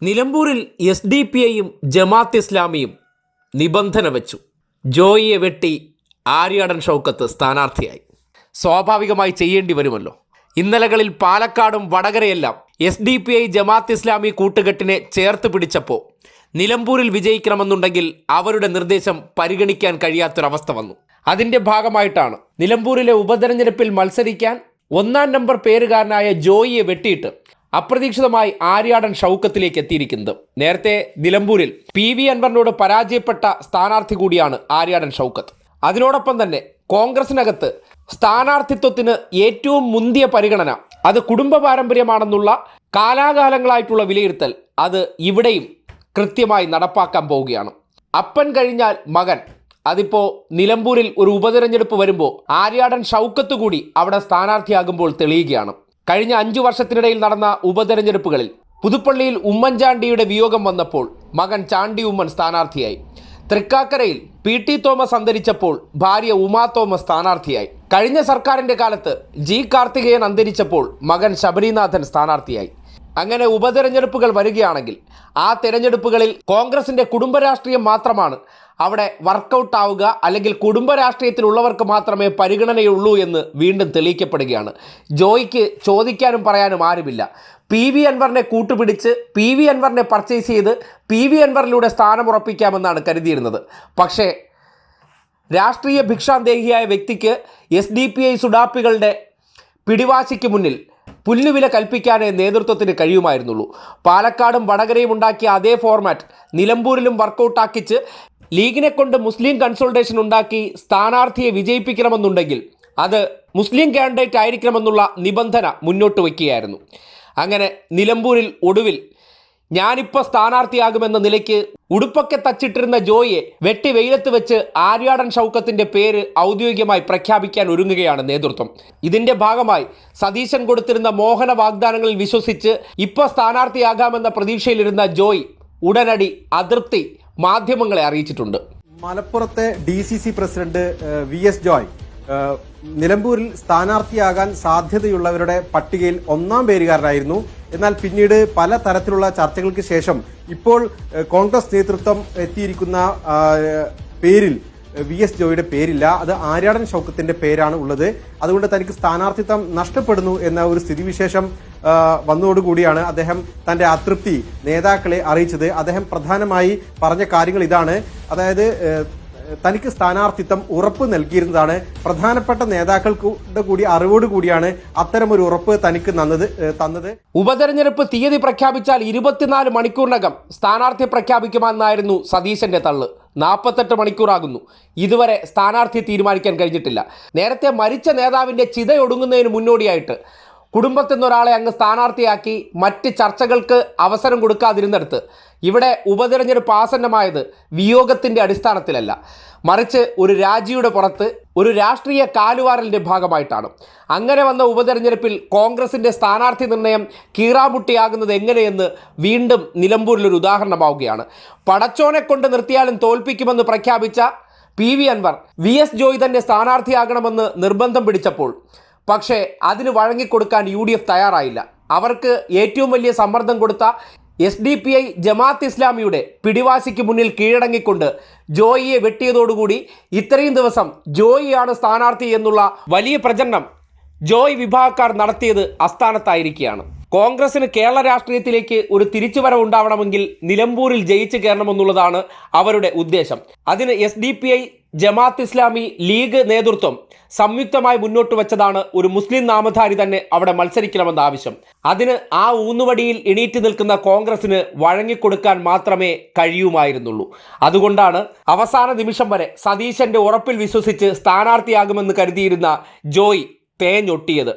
നിലമ്പൂരിൽ SDPIയും ജമാഅത്ത് ഇസ്ലാമിയും നിബന്ധന വെച്ചു. ജോയിയെ വെട്ടി ആര്യാടൻ ഷൗക്കത്ത് സ്ഥാനാർത്ഥിയായി. സ്വാഭാവികമായി ചെയ്യേണ്ടി വരുമല്ലോ. ഇന്നലകളിൽ പാലക്കാടും വടകരയെല്ലാം SDPI ജമാഅത്ത് ഇസ്ലാമി കൂട്ടുകെട്ടിനെ ചേർത്ത് പിടിച്ചപ്പോൾ നിലമ്പൂരിൽ വിജയിക്കണമെന്നുണ്ടെങ്കിൽ അവരുടെ നിർദ്ദേശം പരിഗണിക്കാൻ കഴിയാത്തൊരവസ്ഥ വന്നു. അതിൻ്റെ ഭാഗമായിട്ടാണ് നിലമ്പൂരിലെ ഉപതെരഞ്ഞെടുപ്പിൽ മത്സരിക്കാൻ 1-ാം നമ്പർ പേരുകാരനായ ജോയിയെ വെട്ടിയിട്ട് അപ്രതീക്ഷിതമായി ആര്യാടൻ ഷൗക്കത്തിലേക്ക് എത്തിയിരിക്കുന്നത്. നേരത്തെ നിലമ്പൂരിൽ PV അൻവറിനോട് പരാജയപ്പെട്ട സ്ഥാനാർത്ഥി കൂടിയാണ് ആര്യാടൻ ഷൗക്കത്ത്. അതിനോടൊപ്പം തന്നെ കോൺഗ്രസിനകത്ത് സ്ഥാനാർത്ഥിത്വത്തിന് ഏറ്റവും മുന്തിയ പരിഗണന അത് കുടുംബ പാരമ്പര്യമാണെന്നുള്ള കാലാകാലങ്ങളായിട്ടുള്ള വിലയിരുത്തൽ അത് ഇവിടെയും കൃത്യമായി നടപ്പാക്കാൻ പോവുകയാണ്. അപ്പൻ കഴിഞ്ഞാൽ മകൻ. അതിപ്പോൾ നിലമ്പൂരിൽ ഒരു ഉപതെരഞ്ഞെടുപ്പ് വരുമ്പോൾ ആര്യാടൻ ഷൗക്കത്ത് കൂടി അവിടെ സ്ഥാനാർത്ഥിയാകുമ്പോൾ തെളിയുകയാണ്. കഴിഞ്ഞ 5 വർഷത്തിനിടയിൽ നടന്ന ഉപതെരഞ്ഞെടുപ്പുകളിൽ പുതുപ്പള്ളിയിൽ ഉമ്മൻചാണ്ടിയുടെ വിയോഗം വന്നപ്പോൾ മകൻ ചാണ്ടി ഉമ്മൻ സ്ഥാനാർത്ഥിയായി. തൃക്കാക്കരയിൽ PT തോമസ് അന്തരിച്ചപ്പോൾ ഭാര്യ ഉമാ തോമസ് സ്ഥാനാർത്ഥിയായി. കഴിഞ്ഞ സർക്കാരിൻ്റെ കാലത്ത് G കാർത്തികേയൻ അന്തരിച്ചപ്പോൾ മകൻ ശബരിനാഥൻ സ്ഥാനാർത്ഥിയായി. അങ്ങനെ ഉപതെരഞ്ഞെടുപ്പുകൾ വരികയാണെങ്കിൽ ആ തെരഞ്ഞെടുപ്പുകളിൽ കോൺഗ്രസിൻ്റെ കുടുംബരാഷ്ട്രീയം മാത്രമാണ് അവിടെ വർക്കൗട്ട് ആവുക, അല്ലെങ്കിൽ കുടുംബ രാഷ്ട്രീയത്തിലുള്ളവർക്ക് മാത്രമേ പരിഗണനയുള്ളൂ എന്ന് വീണ്ടും തെളിയിക്കപ്പെടുകയാണ്. ജോയിക്ക് ചോദിക്കാനും പറയാനും ആരുമില്ല. PV അൻവറിനെ കൂട്ടുപിടിച്ച് PV അൻവറിനെ പർച്ചേസ് ചെയ്ത് PV അൻവറിലൂടെ സ്ഥാനമുറപ്പിക്കാമെന്നാണ് കരുതിയിരുന്നത്. പക്ഷേ രാഷ്ട്രീയ ഭിക്ഷാന്തേഹിയായ വ്യക്തിക്ക് SDPI സുഡാപ്പികളുടെ പിടിവാശിക്ക് മുന്നിൽ പുല്ലുവില കൽപ്പിക്കാനേ നേതൃത്വത്തിന് കഴിയുമായിരുന്നുള്ളൂ. പാലക്കാടും വടകരയും ഉണ്ടാക്കിയ അതേ ഫോർമാറ്റ് നിലമ്പൂരിലും വർക്കൗട്ടാക്കിച്ച് ലീഗിനെ കൊണ്ട് മുസ്ലിം കൺസോൾട്ടേഷൻ ഉണ്ടാക്കി സ്ഥാനാർത്ഥിയെ വിജയിപ്പിക്കണമെന്നുണ്ടെങ്കിൽ അത് മുസ്ലിം കാൻഡിഡേറ്റ് ആയിരിക്കണമെന്നുള്ള നിബന്ധന മുന്നോട്ട് വയ്ക്കുകയായിരുന്നു. അങ്ങനെ നിലമ്പൂരിൽ ഒടുവിൽ ഞാനിപ്പോൾ സ്ഥാനാർത്ഥിയാകുമെന്ന നിലയ്ക്ക് ഉടുപ്പൊക്കെ തച്ചിട്ടിരുന്ന ജോയിയെ വെട്ടി വെയിലത്ത് വെച്ച് ആര്യാടൻ ഷൗക്കത്തിൻ്റെ പേര് ഔദ്യോഗികമായി പ്രഖ്യാപിക്കാൻ ഒരുങ്ങുകയാണ് നേതൃത്വം. ഇതിൻ്റെ ഭാഗമായി സതീശൻ കൊടുത്തിരുന്ന മോഹന വാഗ്ദാനങ്ങളിൽ വിശ്വസിച്ച് ഇപ്പോൾ സ്ഥാനാർത്ഥിയാകാമെന്ന പ്രതീക്ഷയിലിരുന്ന ജോയ് ഉടനടി അതൃപ്തി മാധ്യമങ്ങളെ അറിയിച്ചിട്ടുണ്ട്. മലപ്പുറത്തെ DCC പ്രസിഡന്റ് VS ജോയ് നിലമ്പൂരിൽ സ്ഥാനാർത്ഥിയാകാൻ സാധ്യതയുള്ളവരുടെ പട്ടികയിൽ 1-ാം പേരുകാരനായിരുന്നു. എന്നാൽ പിന്നീട് പല തരത്തിലുള്ള ചർച്ചകൾക്ക് ശേഷം ഇപ്പോൾ കോൺഗ്രസ് നേതൃത്വം എത്തിയിരിക്കുന്ന പേരിൽ VS ജോയിയുടെ പേരില്ല, അത് ആര്യാടൻ ഷൗക്കത്തിന്റെ പേരാണ് ഉള്ളത്. അതുകൊണ്ട് തനിക്ക് സ്ഥാനാർത്ഥിത്വം നഷ്ടപ്പെടുന്നു എന്ന ഒരു സ്ഥിതിവിശേഷം വന്നതോടുകൂടിയാണ് അദ്ദേഹം തന്റെ അതൃപ്തി നേതാക്കളെ അറിയിച്ചത്. അദ്ദേഹം പ്രധാനമായി പറഞ്ഞ കാര്യങ്ങൾ ഇതാണ്. അതായത് തനിക്ക് സ്ഥാനാർത്ഥിത്വം ഉറപ്പ് നൽകിയിരുന്നതാണ്. പ്രധാനപ്പെട്ട നേതാക്കൾക്ക് കൂടി അറിവോടുകൂടിയാണ് അത്തരമൊരു ഉറപ്പ് തനിക്ക് തന്നത്. ഉപതെരഞ്ഞെടുപ്പ് തീയതി പ്രഖ്യാപിച്ചാൽ 24 മണിക്കൂറിനകം സ്ഥാനാർത്ഥി പ്രഖ്യാപിക്കുമെന്നായിരുന്നു സതീശന്റെ തള്ള്. 48 മണിക്കൂറാകുന്നു, ഇതുവരെ സ്ഥാനാർത്ഥി തീരുമാനിക്കാൻ കഴിഞ്ഞിട്ടില്ല. നേരത്തെ മരിച്ച നേതാവിൻ്റെ ചിതയൊടുങ്ങുന്നതിന് മുന്നോടിയായിട്ട് കുടുംബത്തിൽ നിന്നൊരാളെ അങ്ങ് സ്ഥാനാർത്ഥിയാക്കി മറ്റ് ചർച്ചകൾക്ക് അവസരം കൊടുക്കാതിരുന്നിടത്ത് ഇവിടെ ഉപതെരഞ്ഞെടുപ്പ് ആസന്നമായത് വിയോഗത്തിൻ്റെ അടിസ്ഥാനത്തിലല്ല, മറിച്ച് ഒരു രാജിയുടെ പുറത്ത് ഒരു രാഷ്ട്രീയ കാലുവാരലിൻ്റെ ഭാഗമായിട്ടാണ്. അങ്ങനെ വന്ന ഉപതെരഞ്ഞെടുപ്പിൽ കോൺഗ്രസിൻ്റെ സ്ഥാനാർത്ഥി നിർണയം കീറാമുട്ടിയാകുന്നത് എങ്ങനെയെന്ന് വീണ്ടും നിലമ്പൂരിലൊരു ഉദാഹരണമാവുകയാണ്. പടച്ചോനെ കൊണ്ട് നിർത്തിയാലും തോൽപ്പിക്കുമെന്ന് പ്രഖ്യാപിച്ച PV അൻവർ VS ജോയ് തന്നെ സ്ഥാനാർത്ഥിയാകണമെന്ന് നിർബന്ധം പിടിച്ചപ്പോൾ പക്ഷേ അതിന് വഴങ്ങിക്കൊടുക്കാൻ UDF തയ്യാറായില്ല. അവർക്ക് ഏറ്റവും വലിയ സമ്മർദ്ദം കൊടുത്ത SDPI ജമാഅത്ത് ഇസ്ലാമിയുടെ പിടിവാശിക്ക് മുന്നിൽ കീഴടങ്ങിക്കൊണ്ട് ജോയിയെ വെട്ടിയതോടുകൂടി ഇത്രയും ദിവസം ജോയിയാണ് സ്ഥാനാർത്ഥി എന്നുള്ള വലിയ പ്രചരണം ജോയ് വിഭാഗക്കാർ നടത്തിയത് അസ്ഥാനത്തായിരിക്കുകയാണ്. കോൺഗ്രസിന് കേരള രാഷ്ട്രീയത്തിലേക്ക് ഒരു തിരിച്ചുവരവ് ഉണ്ടാവണമെങ്കിൽ നിലമ്പൂരിൽ ജയിച്ചു കയറണമെന്നുള്ളതാണ് അവരുടെ ഉദ്ദേശം. അതിന് SDPI ജമാഅത്ത് ഇസ്ലാമി ലീഗ് നേതൃത്വം സംയുക്തമായി മുന്നോട്ട് വെച്ചതാണ് ഒരു മുസ്ലിം നാമധാരി തന്നെ അവിടെ മത്സരിക്കണമെന്ന ആവശ്യം. അതിന് ആ ഊന്നുവടിയിൽ എണീറ്റ് നിൽക്കുന്ന കോൺഗ്രസിന് വഴങ്ങിക്കൊടുക്കാൻ മാത്രമേ കഴിയുമായിരുന്നുള്ളൂ. അതുകൊണ്ടാണ് അവസാന നിമിഷം വരെ സതീശന്റെ ഉറപ്പിൽ വിശ്വസിച്ച് സ്ഥാനാർത്ഥിയാകുമെന്ന് കരുതിയിരുന്ന ജോയ് തേഞ്ഞൊട്ടിയത്.